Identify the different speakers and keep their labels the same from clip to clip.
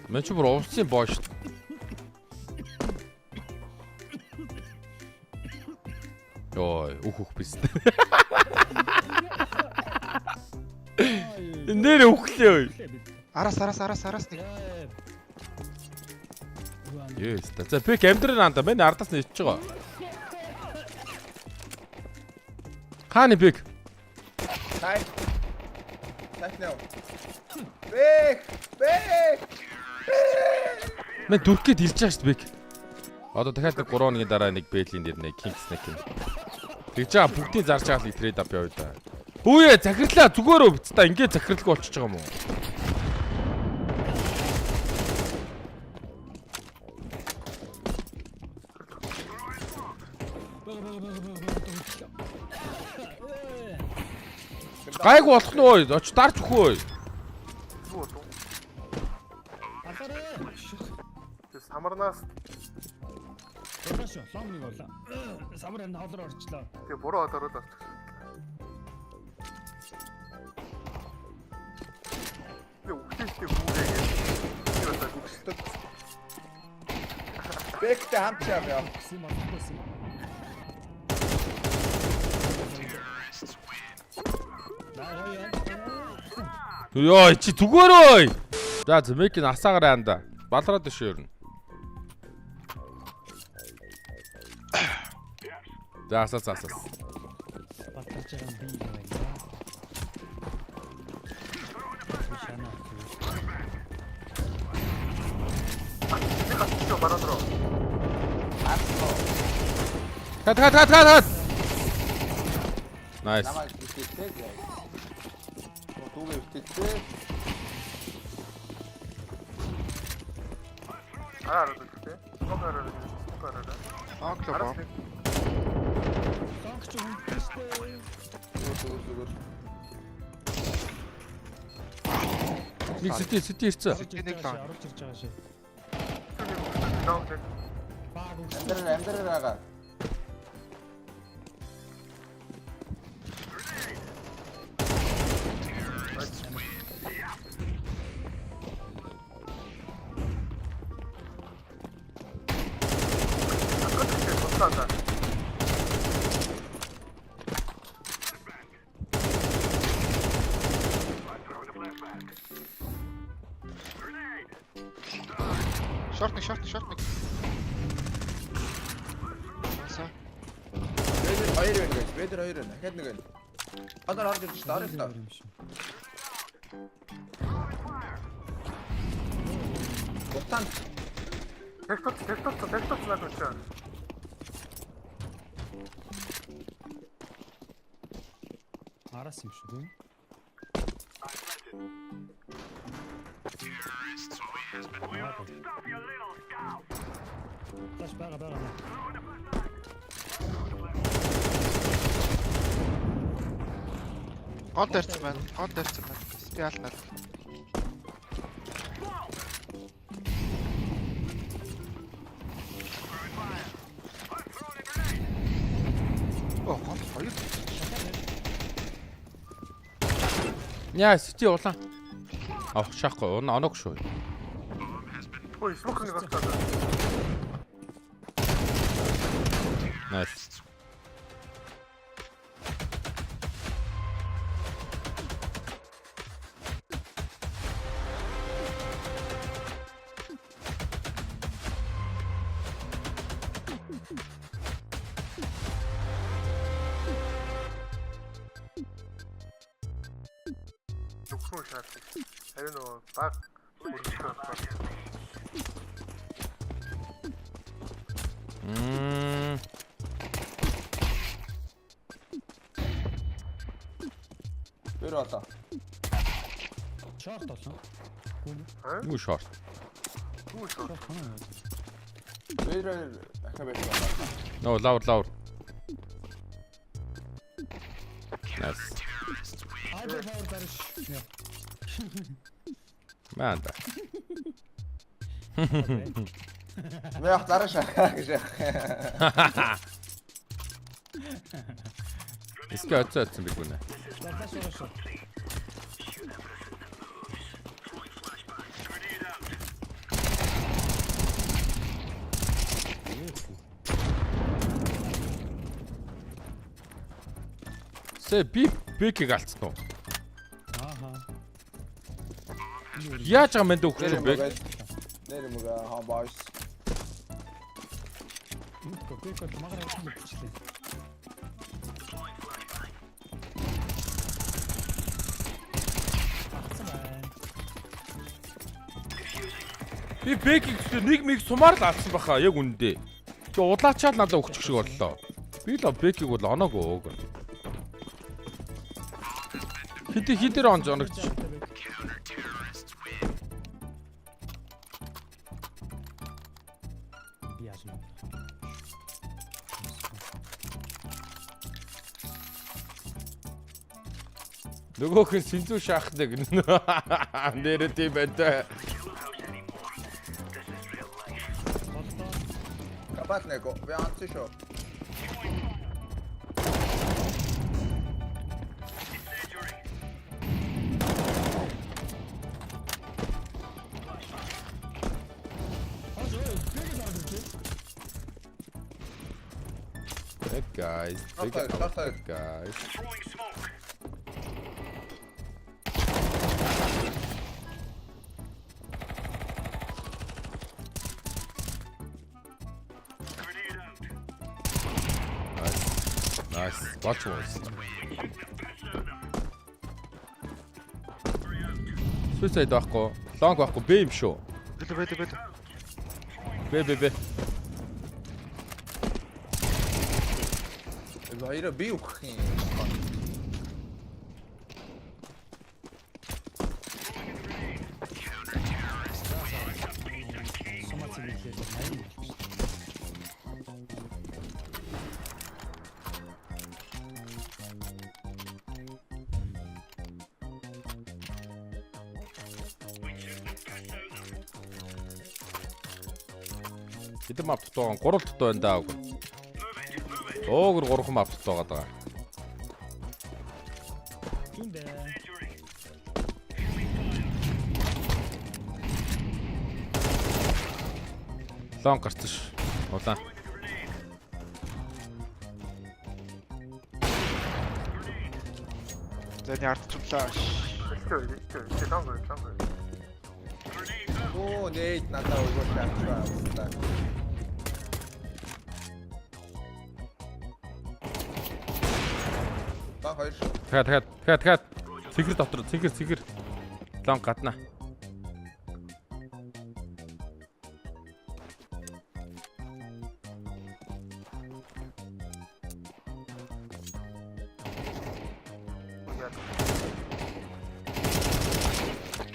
Speaker 1: Мен ч бүр ууссан боо шүү. Ой, үхэх биз. Нэр үхлээ.
Speaker 2: Араас нэг.
Speaker 1: Yes, за пик амдрын анда миний ардаас нь ичж байгаа. Хааны пик.
Speaker 3: Тай. Тахнаа. Бэк.
Speaker 1: Мен дүрхгээд ирж байгаа шүү пик. Одоо дахиад 3 хоногийн дараа нэг бэйлийн дээр нэг King Snake юм. Тэгж байгаа бүгдийг зарж байгаа л трейд ап яваа да. Хүүе захирлаа зүгээрөө биц та ингээд захирлаг болчихж байгаа юм уу? Гайг болох нь ой, оч дарж өгөө.
Speaker 4: Самарнаас
Speaker 5: Тэгээш ломник болоо. Самар энэ хоолоор орчлоо.
Speaker 4: тэгээ буруу одороо орчих. Тэгээ үхтэйтэй хүүгээ. Тэр одоо үхсдэг.
Speaker 3: Бэктэй хамтчаа яа.
Speaker 5: Сим авчихсан.
Speaker 1: Ёо чи зүгээрөө. За зэмэкийн асаагаар анда. Балраад дэш юу юм. За асаас.
Speaker 5: Баталж байгаа би юм байна.
Speaker 4: Хатчих бараад руу.
Speaker 1: Хат. Nice.
Speaker 3: Намайг үтээтэй. Туугээ үтээтэй.
Speaker 4: Араа үтээтэй. Гомараа.
Speaker 2: Ааклаа.
Speaker 5: Тонч хүнтэй.
Speaker 3: Зүгээр.
Speaker 1: Нэг сити ирцээ.
Speaker 2: Нэг таа.
Speaker 5: Оруулж ирж байгаа шээ. Баг
Speaker 3: Амдраа.
Speaker 2: Шорт.
Speaker 3: Бэдэр 2 байна. Хэд нэг байна. Гадар орж ирж та арай та. Гутан.
Speaker 4: Тэгтоц наад очоо.
Speaker 5: араас юм шүү. Таш бага.
Speaker 2: Гол дэрцэн байна. Спиалнаар. Гол хоёр.
Speaker 1: Яа, сити улаан. Авах шахгүй. Оног шүү.
Speaker 4: Ой, смок нэг болчихсон.
Speaker 1: Nice.
Speaker 4: Нүхрүү шаарддаг. Харин нөгөө баг
Speaker 3: Бэр одоо.
Speaker 5: Шорт болсон.
Speaker 1: Юу шорт.
Speaker 3: Бэр ахабэт.
Speaker 1: Ноо лавр. Nice.
Speaker 5: Айдер хавар дарш.
Speaker 1: Манда.
Speaker 3: Мэх дараш гэж.
Speaker 1: Иска атсан би гүнэ. Зэ би бэкийг алдсан уу?
Speaker 5: Ааха.
Speaker 1: Яаж байгаа мэндэ өгч юм бэ?
Speaker 3: Нэр мөга хаа бааш.
Speaker 5: Көкөд магара авсан бичлээ.
Speaker 1: Би бэкийг нэг миг сумаар л алдсан баха яг үндэ. Чи удлаачаал надад өгчих шиг боллоо. Би л бэкийг бол оноогүй. Хидэр онж оногч.
Speaker 5: Би яаж юм.
Speaker 1: Нөгөөх нь синзүү шахдаг. Нэрэ тийм байна.
Speaker 3: Капат него. Ви анци шо.
Speaker 1: Hey guys, take
Speaker 3: Okay,
Speaker 1: it out,
Speaker 3: okay.
Speaker 1: guys. Nice. Watch wars. Suicide байхгүй. Long байхгүй. Бэ юм шүү.
Speaker 2: Бэлээ.
Speaker 1: Бэ.
Speaker 3: Баяра би өгөх юм.
Speaker 5: Сумац бичлээ.
Speaker 1: Хэдэн мап тутаа 3 тутаа байна даа. Өөг 3 мап тутаа байгаа.
Speaker 5: Түндэ.
Speaker 1: Long гарсан ш. Улаан.
Speaker 2: Зэний ардчлаа.
Speaker 3: Оо, нейт надаа өгөх шаардлагатай. Ба хоёр.
Speaker 1: Тэгэхээр. Цэгэр дотор цэгэр. Long гадна.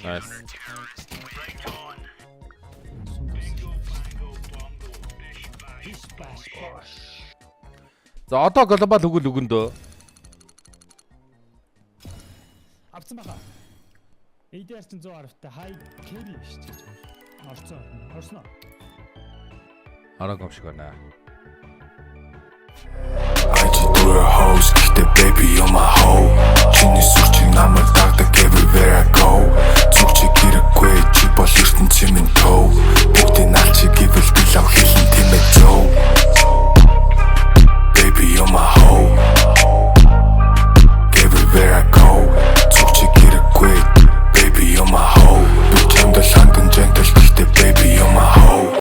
Speaker 1: Nice. За одоо глобал өгөл өгөндөө.
Speaker 5: Авцсан баха. ADR 110-тай хай кэри шүү дээ. Орсон.
Speaker 1: Араг юм шиг байна.
Speaker 6: I just do a hoes, kick the baby on my hoe. Чиний сүрчиг намайг дагдаг everywhere I